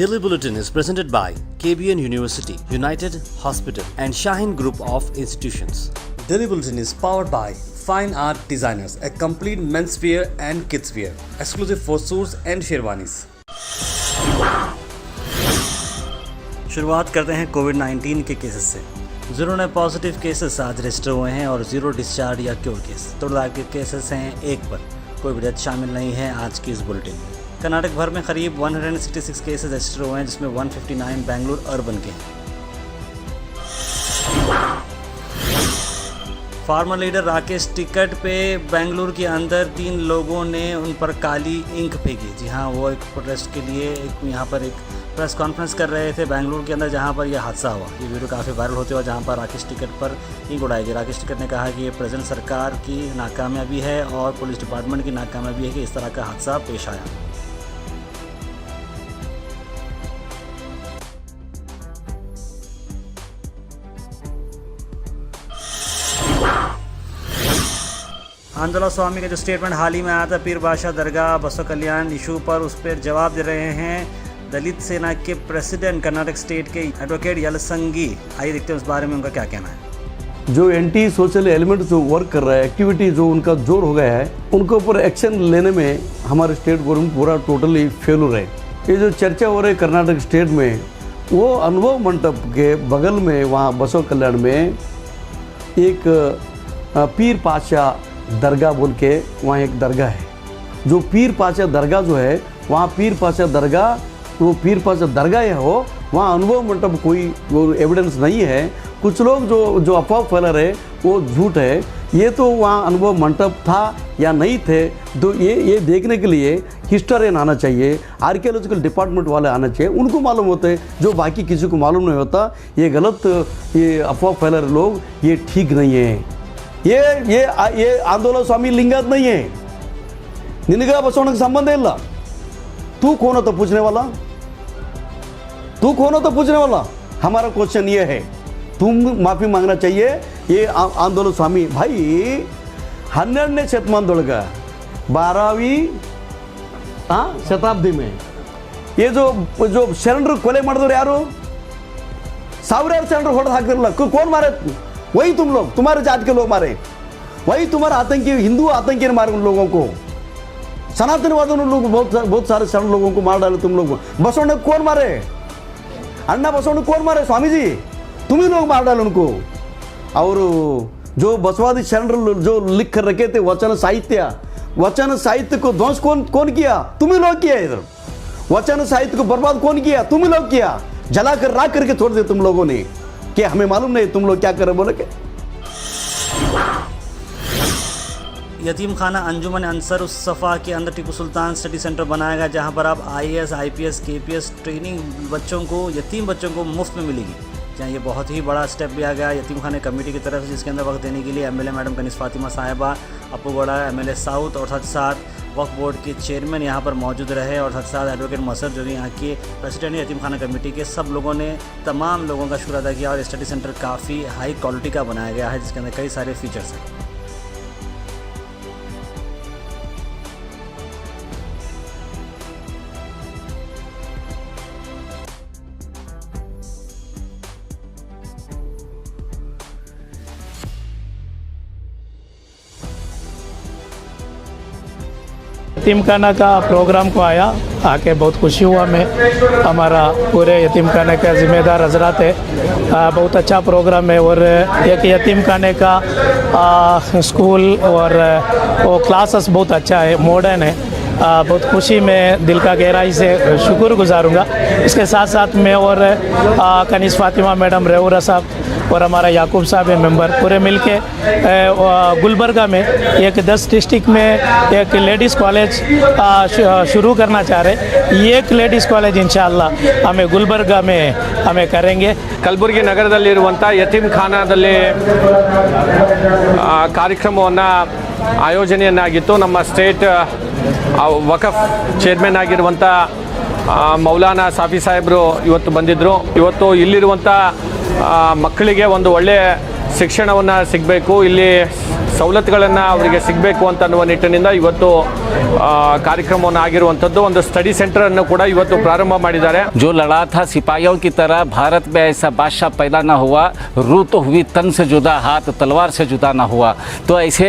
Daily Bulletin is presented by KBN University, United Hospital and Shaheen Group of Institutions. Daily Bulletin is powered by Fine Art Designers, a complete menswear and kidswear, exclusive for suits and sherwanis. शुरुआत करते हैं कोविड-19 के cases से। 0 नए positive cases आज register हुए हैं और 0 डिस्चार्ज या cure case. Total active cases हैं 1 पर। कोई भी डेथ शामिल नहीं है आज की इस बुलेटिन में। कर्नाटक भर में करीब 166 केसेस रजिस्टर हुए हैं, जिसमें 159 बेंगलुरु अर्बन के हैं। फार्मर लीडर राकेश टिकैत पे बेंगलुरु के अंदर 3 लोगों ने उन पर काली इंक फेंकी। जी हाँ, वो एक प्रोटेस्ट के लिए यहाँ पर एक प्रेस कॉन्फ्रेंस कर रहे थे बेंगलुरु के अंदर, जहाँ पर यह हादसा हुआ। ये वीडियो काफ़ी वायरल होते हुआ, जहाँ पर राकेश टिकैत पर इंक उड़ाई गई। राकेश टिकैत ने कहा कि ये प्रेजेंट सरकार की नाकामयाबी है और पुलिस डिपार्टमेंट की नाकामयाबी है कि इस तरह का हादसा पेश आया। आंदोलन स्वामी का जो स्टेटमेंट हाल ही में आया था पीर बादशाह दरगाह बसव कल्याण इशू पर, उस पर जवाब दे रहे हैं दलित सेना के प्रेसिडेंट कर्नाटक स्टेट के एडवोकेट यलसंगी। आइए देखते हैं उस बारे में उनका क्या कहना है। जो एंटी सोशल एलिमेंट जो वर्क कर रहा है, एक्टिविटी जो उनका जोर हो गया है, उनके ऊपर एक्शन लेने में हमारे स्टेट गवर्नमेंट पूरा टोटली फेलुर है। ये जो चर्चा हो रही है कर्नाटक स्टेट में, वो अनुभव मंडप के बगल में वहाँ बसव कल्याण में एक पीर पातशाह दरगाह बोल के वहाँ एक दरगाह है। जो पीर पातशाह दरगाह जो है, वहाँ पीर पातशाह दरगाह, वो पीर पातशाह दरगाह है हो, वहाँ अनुभव मंडप कोई वो एविडेंस नहीं है। कुछ लोग जो अफवाह फैला रहे वो झूठ है। ये तो वहाँ अनुभव मंडप था या नहीं थे, तो ये देखने के लिए हिस्टोरियन आना चाहिए, आर्कियोलॉजिकल डिपार्टमेंट वाले आना चाहिए, उनको मालूम होता है जो बाकी किसी को मालूम नहीं होता। ये गलत, ये अफवाह फैला रहे लोग, ये ठीक नहीं है। ये आंदोलन स्वामी लिंगायत नहीं है। निनगा बसवने का संबंध है इल्ला। तू कौन हो तो पूछने वाला? तू कौन हो तो पूछने वाला? हमारा क्वेश्चन ये है, तुम माफी मांगना चाहिए। ये आंदोलन स्वामी भाई 12ನೇ ಶತಮಾನದೊಳಗ 12वीं शताब्दी में ये जो शरणರು ಕೊಲೆ ಮಾಡಿದವರು ಯಾರು? ಸಾವಿರಾರು शरणರು ಹೊಡೆದು ಹಾಕ್ತಿರಲ್ಲ, कौन मारे? वही तुम लोग, तुम्हारे जात के लोग मारे। वही तुम्हारे आतंकी, हिंदू आतंकी ने मारे उन लोगों को। सनातनवाद लोग बहुत सारे शरण लोगों को मार डाले तुम लोग। बसवने कौन मारे? अन्ना बसवने कौन मारे? स्वामी जी तुम ही लोग मार डाले उनको। और जो बसवादी शरण जो लिख कर रखे थे वचन साहित्य को ध्वंस कौन किया? तुम ही लोग किया। इधर वचन साहित्य को बर्बाद कौन किया? तुम ही लोग किया। जलाकर राख करके छोड़ दिया तुम लोगों ने। कि हमें मालूम नहीं तुम लोग क्या कर रहे बोले के। यतीम खाना अंजुमन अंसर उस सफ़ा के अंदर टीपू सुल्तान स्टडी सेंटर बनाया गया, जहां पर अब IAS, IPS, KPS ट्रेनिंग यतीम बच्चों को मुफ्त में मिलेगी। जहाँ ये बहुत ही बड़ा स्टेप लिया गया यतीम खाने कमेटी की तरफ से, जिसके अंदर वक्त देने के लिए MLA मैडम कनिष्ठ फातिमा साहिबा, अपूगौड़ा MLA साउथ और साथ वक्फ बोर्ड के चेयरमैन यहाँ पर मौजूद रहे, और साथ एडवोकेट मसर जो कि यहाँ के प्रेसिडेंट यतीम खाना कमेटी के, सब लोगों ने तमाम लोगों का शुक्र अदा किया। और स्टडी सेंटर काफ़ी हाई क्वालिटी का बनाया गया है, जिसके अंदर कई सारे फीचर्स हैं। यतीमखाना का प्रोग्राम को आके बहुत खुशी हुआ। मैं हमारा पूरे यतीमखाने का ज़िम्मेदार हजरात है। बहुत अच्छा प्रोग्राम है और एक यतीमखाने का स्कूल और वो क्लासेस बहुत अच्छा है, मॉडर्न है। बहुत खुशी में दिल का गहराई से शुक्र गुजारूंगा। इसके साथ साथ मैं और कनिष्ठ फातिमा मैडम, रेवरा साहब और हमारा याकूब साहब है मेंबर, पूरे मिलके गुलबर्गा में एक 10 डिस्ट्रिक्ट में एक लेडीज़ कॉलेज शुरू करना चाह रहे। एक लेडीज़ कॉलेज इंशाअल्लाह हमें गुलबर्गा में हमें करेंगे। ಕಲಬುರಗಿ ನಗರದಲ್ಲಿರುವಂಥ ಯತೀಮ್ಖಾನಾದಲ್ಲಿ ಕಾರ್ಯಕ್ರಮವನ್ನು ಆಯೋಜನೆಯನ್ನಾಗಿತ್ತು। ನಮ್ಮ ಸ್ಟೇಟ್ ವಕಫ್ ಚೇರ್ಮನ್ ಆಗಿರುವಂಥ ಮೌಲಾನಾ ಸಾಫಿ ಸಾಹೇಬರು ಇವತ್ತು ಬಂದಿದ್ದರು। ಇವತ್ತು ಇಲ್ಲಿರುವಂಥ ಮಕ್ಕಳಿಗೆ ಒಂದು ಒಳ್ಳೆಯ ಶಿಕ್ಷಣವನ್ನು ಸಿಗಬೇಕು, ಇಲ್ಲಿ ಸವಲತ್ತುಗಳನ್ನು ಅವರಿಗೆ ಸಿಗಬೇಕು ಅಂತ ಅನ್ನುವ ನಿಟ್ಟಿನಿಂದ ಇವತ್ತು ಕಾರ್ಯಕ್ರಮವನ್ನು ಆಗಿರುವಂಥದ್ದು ಒಂದು ಸ್ಟಡಿ ಸೆಂಟರನ್ನು ಕೂಡ ಇವತ್ತು ಪ್ರಾರಂಭ ಮಾಡಿದ್ದಾರೆ. जो लड़ा था सिपाहियों की तरह भारत में ऐसा बादशाह पैदा ना हुआ, रूह तो हुई तन से जुदा, हाथ तलवार से जुदा ना हुआ. तो ऐसे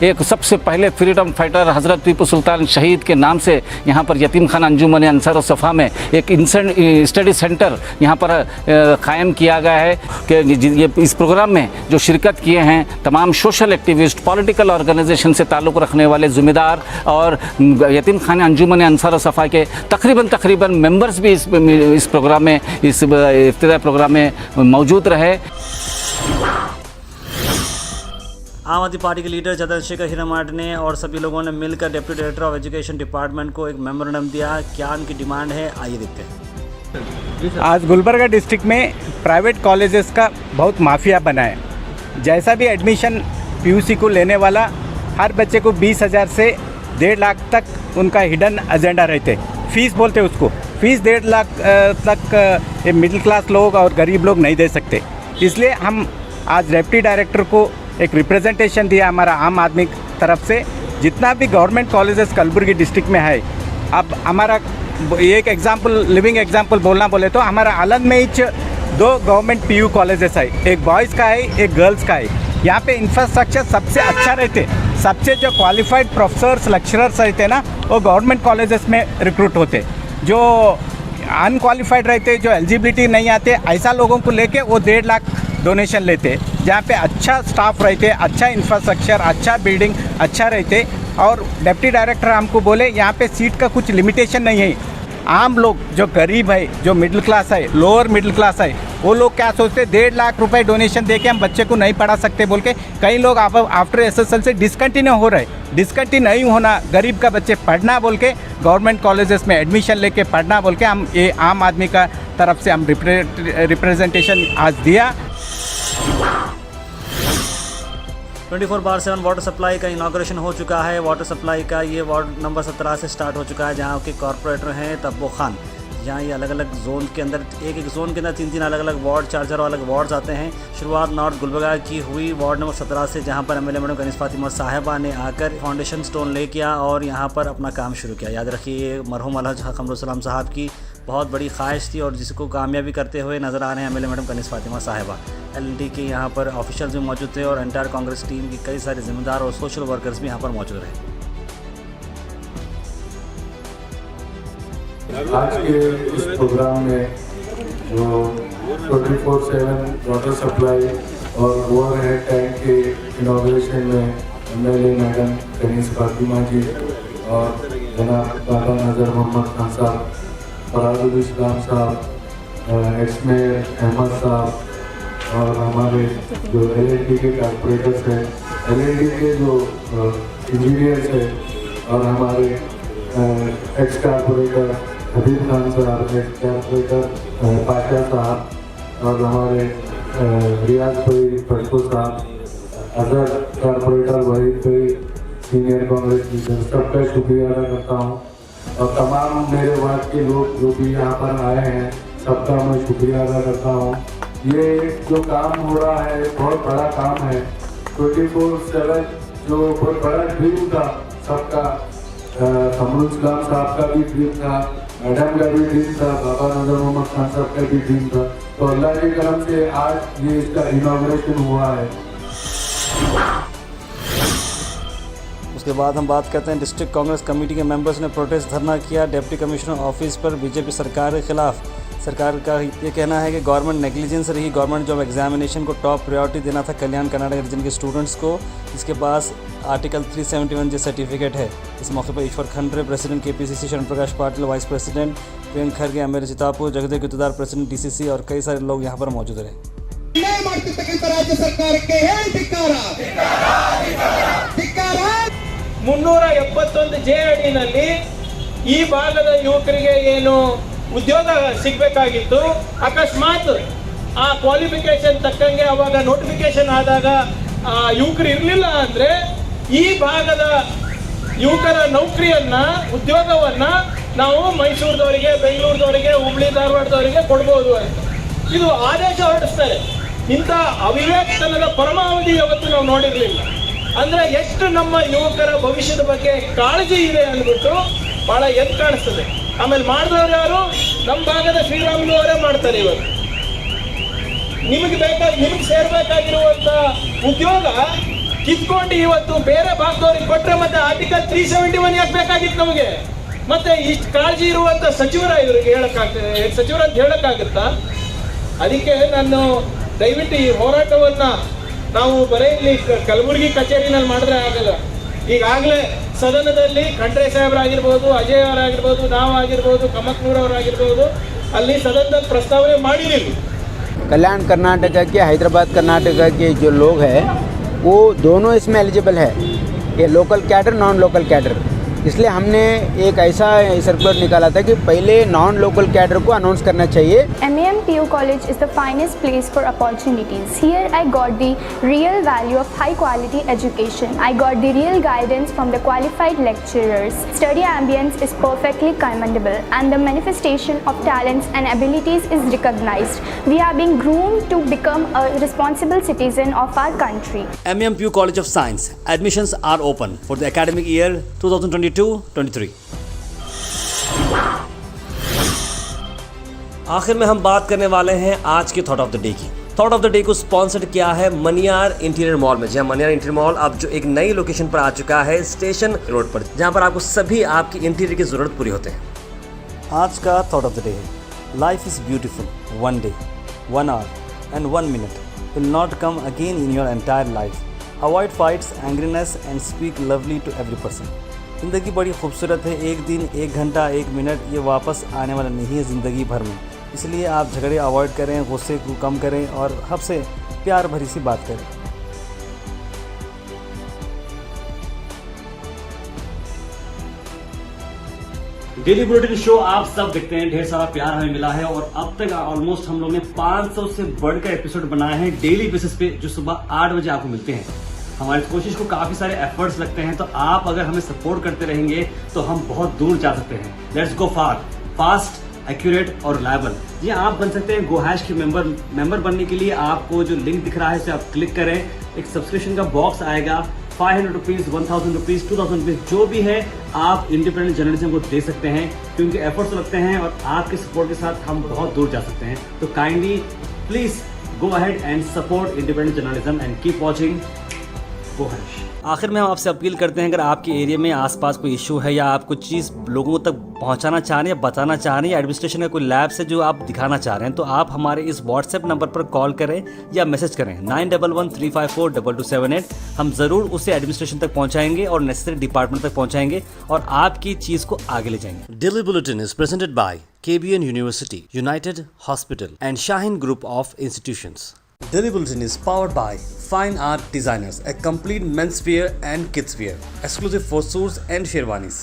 एक सबसे पहले फ्रीडम फाइटर हज़रत टीपू सुल्तान शहीद के नाम से यहाँ पर यतीम खाना अंजुमन अंसार सफ़ा में एक स्टडी सेंटर यहाँ पर कायम किया गया है कि ये इस प्रोग्राम में जो शिरकत किए हैं तमाम सोशल एक्टिविस्ट, पॉलिटिकल ऑर्गेनाइजेशन से ताल्लुक़ रखने वाले ज़िम्मेदार और यतीम खाना अंजुमन अंसार सफ़ा के तकरीबन मेंबर्स भी इस प्रोग्राम में, इस इफ्तिताई प्रोग्राम में मौजूद रहे. आम आदमी पार्टी के लीडर चंद्रशेखर हिरामाट ने और सभी लोगों ने मिलकर deputy director of education department को एक मेमोरेंडम दिया. क्या उनकी डिमांड है, आइए देखते हैं. आज गुलबर्गा डिस्ट्रिक्ट में प्राइवेट कॉलेजेस का बहुत माफिया बना है. जैसा भी एडमिशन पीयूसी को लेने वाला हर बच्चे को 20,000 से 1.5 लाख तक उनका हिडन एजेंडा रहते. फीस बोलते उसको, फीस 1.5 लाख तक मिडिल क्लास लोग और गरीब लोग नहीं दे सकते. इसलिए हम आज डिप्टी डायरेक्टर को एक रिप्रेजेंटेशन दिया हमारा आम आदमी तरफ से. जितना भी गवर्नमेंट कॉलेजेस कलबुर्गी डिस्ट्रिक्ट में है, अब हमारा एक एग्जांपल, लिविंग एग्जांपल बोलना बोले तो हमारा आलंद में ही 2 गवर्नमेंट पीयू कॉलेजेस है, एक बॉयज़ का है, एक गर्ल्स का है. यहाँ पे इंफ्रास्ट्रक्चर सबसे अच्छा रहते, सबसे जो क्वालिफाइड प्रोफेसर्स लेक्चरर्स रहते ना वो गवर्नमेंट कॉलेजेस में रिक्रूट होते. जो अनक्वालिफाइड रहते, जो एलिजिबिलिटी नहीं आते, ऐसा लोगों को लेके वो 1.5 लाख डोनेशन लेते. जहाँ पे अच्छा स्टाफ रहते, अच्छा इंफ्रास्ट्रक्चर, अच्छा बिल्डिंग अच्छा रहते. और डिप्टी डायरेक्टर हमको बोले यहाँ पे सीट का कुछ लिमिटेशन नहीं है. आम लोग जो गरीब है, जो मिडिल क्लास है, लोअर मिडिल क्लास है, वो लोग क्या सोचते 1.5 लाख रुपए डोनेशन दे के हम बच्चे को नहीं पढ़ा सकते बोल के कई लोग आफ्टर एसएसएल से डिसकंटिन्यू हो रहे. डिसकंटिन्यू नहीं होना, गरीब का बच्चे पढ़ना बोल के गवर्नमेंट कॉलेजेस में एडमिशन लेके पढ़ना बोल के हम ये आम आदमी का तरफ से हम रिप्रेजेंटेशन आज दिया. 24/7 वाटर सप्लाई का इनाग्रेशन हो चुका है. वाटर सप्लाई का ये वार्ड नंबर 17 से स्टार्ट हो चुका है, जहाँ के कॉरपोरेटर हैं तब्बो खान. यहाँ ये अलग अलग जोन के अंदर, एक जोन के अंदर 3 अलग अलग वार्ड, 4 अलग वार्ड्स आते हैं. शुरुआत नॉर्थ गुलबर्गा की हुई वार्ड नंबर 17 से, जहाँ पर एमएलए मैडम कनीज़ फातिमा साहिबा ने आकर फाउंडेशन स्टोन ले किया और यहाँ पर अपना काम शुरू किया. याद रखिए मरहूम अलहज कमरुसलाम साहब की बहुत बड़ी ख्वाहिश थी और जिसको कामयाबी करते हुए नज़र आ रहे हैं एमएलए मैडम कनीज़ फातिमा साहिबा. एलएनटी के यहाँ पर ऑफिशियल्स भी मौजूद थे और एंटायर कांग्रेस टीम की कई सारे जिम्मेदार और सोशल वर्कर्स भी यहाँ पर मौजूद रहे. आज के इस प्रोग्राम में जो 24/7 वाटर सप्लाई और ओवरहेड टैंक के इनॉग्रेशन में एमएलए मैडम कनीज़ फातिमा जी और जनाब बाबा नज़र मोहम्मद खान साहब, फराजुल इस्लाम साहब, एक्स मेयर अहमद साहब और हमारे जो एलएनटी के कॉर्पोरेटर्स हैं, एलएनटी के जो इंजीनियर्स हैं और हमारे एक्स कॉर्पोरेटर हबीब खान साहब, एक्स कॉर्पोरेटर पाशा साहब और हमारे रियाज भाई पटको साहब, अदर कॉर्पोरेटर वहीद भाई, सीनियर कांग्रेस लीडर, सबका शुक्रिया अदा करता हूँ. और तमाम मेरे वार्ड के लोग जो भी यहाँ पर आए हैं सबका मैं शुक्रिया अदा करता हूँ. ये जो काम हो रहा है बहुत बड़ा काम है. 24/7 जो बहुत बड़ा ड्रीम था सबका, कमरुल इस्लाम साहब का भी ड्रीम था, मैडम का भी ड्रीम था, बाबा नज़र मोहम्मद खान साहब का भी ड्रीम था. तो अल्लाह के करम से आज ये इसका इनॉग्रेशन हुआ है. उसके बाद हम बात करते हैं डिस्ट्रिक्ट कांग्रेस कमेटी के मेंबर्स ने प्रोटेस्ट धरना किया डिप्टी कमिश्नर ऑफिस पर बीजेपी सरकार के खिलाफ. सरकार का ये कहना है कि गवर्नमेंट नेग्लिजेंस रही. गवर्नमेंट जॉब एग्जामिनेशन को टॉप प्रायोरिटी देना था कल्याण कर्नाटक रीजन के स्टूडेंट्स को, जिसके पास आर्टिकल 371 जे सर्टिफिकेट है. इस मौके पर ईश्वर खंड्रे, प्रेसिडेंट केपीसीसी शरण प्रकाश पाटिल, वाइस प्रेसिडेंट प्रियंक खरगे, अमेर चितापुर, जगदेव गुत्तेदार, प्रेसिडेंट डीसीसी और कई सारे लोग यहाँ पर मौजूद रहे. राज्य सरकार के 371 ಜೆ ಅಡಿನಲ್ಲಿ ಈ ಭಾಗದ ಯುವಕರಿಗೆ ಏನು ಉದ್ಯೋಗ ಸಿಗಬೇಕಾಗಿತ್ತು, ಅಕಸ್ಮಾತ್ ಆ ಕ್ವಾಲಿಫಿಕೇಶನ್ ತಕ್ಕಂಗೆ ಅವಾಗ ನೋಟಿಫಿಕೇಶನ್ ಆದಾಗ ಯುವಕರು ಇರಲಿಲ್ಲ ಅಂದರೆ ಈ ಭಾಗದ ಯುವಕರ ನೌಕರಿಯನ್ನ, ಉದ್ಯೋಗವನ್ನ ನಾವು ಮೈಸೂರಿನವರಿಗೆ, ಬೆಂಗಳೂರಿನವರಿಗೆ, ಹುಬ್ಳಿ ಧಾರವಾಡದವರಿಗೆ ಕೊಡ್ಬೋದು ಅಂತ ಇದು ಆದೇಶ ಹೊರಡಿಸ್ತಾರೆ. ಇಂಥ ಅವಿವೇಕತನದ ಪರಮಾವಧಿ ಯಾವತ್ತು ನಾವು ನೋಡಿರಲಿಲ್ಲ. ಅಂದ್ರೆ ಎಷ್ಟು ನಮ್ಮ ಯುವಕರ ಭವಿಷ್ಯದ ಬಗ್ಗೆ ಕಾಳಜಿ ಇದೆ ಅಂದ್ಬಿಟ್ಟು ಬಹಳ ಎದ್ದು ಕಾಣಿಸ್ತದೆ. ಆಮೇಲೆ ಮಾಡಿದವರು ಯಾರು? ನಮ್ಮ ಭಾಗದ ಶ್ರೀರಾಮುಲು ಅವರೇ ಮಾಡ್ತಾರೆ. ಇವತ್ತು ನಿಮಗೆ ಸೇರ್ಬೇಕಾಗಿರುವಂತ ಉದ್ಯೋಗ ಕಿತ್ಕೊಂಡು ಇವತ್ತು ಬೇರೆ ಭಾಗದವ್ರಿಗೆ ಕೊಟ್ರೆ ಮತ್ತೆ ಆರ್ಟಿಕಲ್ 371 ಯಾಕೆ ಬೇಕಾಗಿತ್ತು ನಮಗೆ? ಮತ್ತೆ ಇಷ್ಟು ಕಾಳಜಿ ಇರುವಂತ ಸಚಿವರ ಇವರಿಗೆ ಸಚಿವರು ಅಂತ ಹೇಳಕ್ಕಾಗುತ್ತಾ? ಅದಕ್ಕೆ ನಾನು ದಯವಿಟ್ಟು ಈ ಹೋರಾಟವನ್ನ ನಾವು ಬರೀ ಇಲ್ಲಿ ಕಲಬುರಗಿ ಕಚೇರಿನಲ್ಲಿ ಮಾಡಿದ್ರೆ ಆಗಲ್ಲ. ಈಗಾಗಲೇ ಸದನದಲ್ಲಿ ಖಂಡ್ರೆ ಸಾಹೇಬರಾಗಿರ್ಬೋದು, ಅಜಯ್ ಅವರಾಗಿರ್ಬೋದು, ನಾವಾಗಿರ್ಬೋದು, ಕಮಕ್ನೂರ್ ಅವರಾಗಿರ್ಬೋದು ಅಲ್ಲಿ ಸದನದಲ್ಲಿ ಪ್ರಸ್ತಾವನೆ ಮಾಡಿದ್ದೀವಿ. कल्याण कर्नाटका के हैदराबाद कर्नाटका के जो लोग हैं वो दोनों इसमें एलिजिबल है, ये local cadre non local cadre. इसलिए हमने एक ऐसा सर्कुलर निकाला था कि पहले नॉन लोकल कैडर को अनाउंस करना चाहिए. MEMPU college is the finest place for opportunities. Here I got the real value of high quality education. I got the real guidance from the qualified lecturers. Study ambience is perfectly commendable and the manifestation of talents and abilities is recognized. We are being groomed to become a responsible citizen of our country. MEMPU College of Science. Admissions are open for the academic year 2022-23. आखिर में हम बात करने वाले हैं आज के thought of the day की. थॉट ऑफ द डे को स्पॉन्सर्ड किया है मनियार इंटीरियर मॉल में. जहाँ मनियार इंटीरियर मॉल अब जो एक नई लोकेशन पर आ चुका है स्टेशन रोड पर, जहाँ पर आपको सभी आपकी इंटीरियर की ज़रूरत पूरी होते हैं. आज का थॉट ऑफ द डे है, life is beautiful, 1 day, 1 hour and 1 minute will not come again in your entire life. Avoid fights, angriness and speak lovely to every person. ज़िंदगी बड़ी खूबसूरत है, एक दिन, 1 घंटा, 1 मिनट ये वापस आने वाला नहीं है ज़िंदगी भर में. इसलिए आप झगड़े अवॉइड करें, गुस्से को कम करें और सबसे प्यार भरी सी बात करें. डेली बुलेटिन शो आप सब देखते हैं, ढेर सारा प्यार हमें मिला है और अब तक ऑलमोस्ट हम लोग ने 500 से बढ़कर एपिसोड बनाए हैं डेली बेसिस पे, जो सुबह 8 बजे आपको मिलते हैं. हमारी कोशिश को काफी सारे एफर्ट्स लगते हैं, तो आप अगर हमें सपोर्ट करते रहेंगे तो हम बहुत दूर जा सकते हैं. Let's go far, fast, accurate और रिलायबल. जी आप बन सकते हैं GoHash के मेंबर बनने के लिए आपको जो लिंक दिख रहा है उसे आप क्लिक करें. एक सब्सक्रिप्शन का बॉक्स आएगा, 500 रुपीज़, 1000 रुपीज़, 2000 रुपीज़ जो भी है आप इंडिपेंडेंट जर्नलिज्म को दे सकते हैं, क्योंकि एफर्ट्स लगते हैं और आपके सपोर्ट के साथ हम बहुत दूर जा सकते हैं. तो kindly please go ahead and support independent journalism and keep watching GoHash. आखिर में हम आपसे अपील करते हैं, अगर आपके एरिया में आसपास कोई इशू है या आप कुछ चीज़ लोगों तक पहुंचाना चाह रहे हैं या बताना चाह रहे हैं या एडमिनिस्ट्रेशन का कोई लैब से जो आप दिखाना चाह रहे हैं, तो आप हमारे इस व्हाट्सएप नंबर पर कॉल करें या मैसेज करें 9113542278. हम ज़रूर उसे एडमिनिस्ट्रेशन तक पहुंचाएंगे और नेसेसरी डिपार्टमेंट तक पहुंचाएंगे और आपकी चीज़ को आगे ले जाएंगे. Daily bulletin is presented by KBN University, United Hospital and Shaheen Group of Institutions. Daily Bulletin is powered by Fine Art Designers, a complete men's wear and kids wear, exclusive for suits and sherwanis.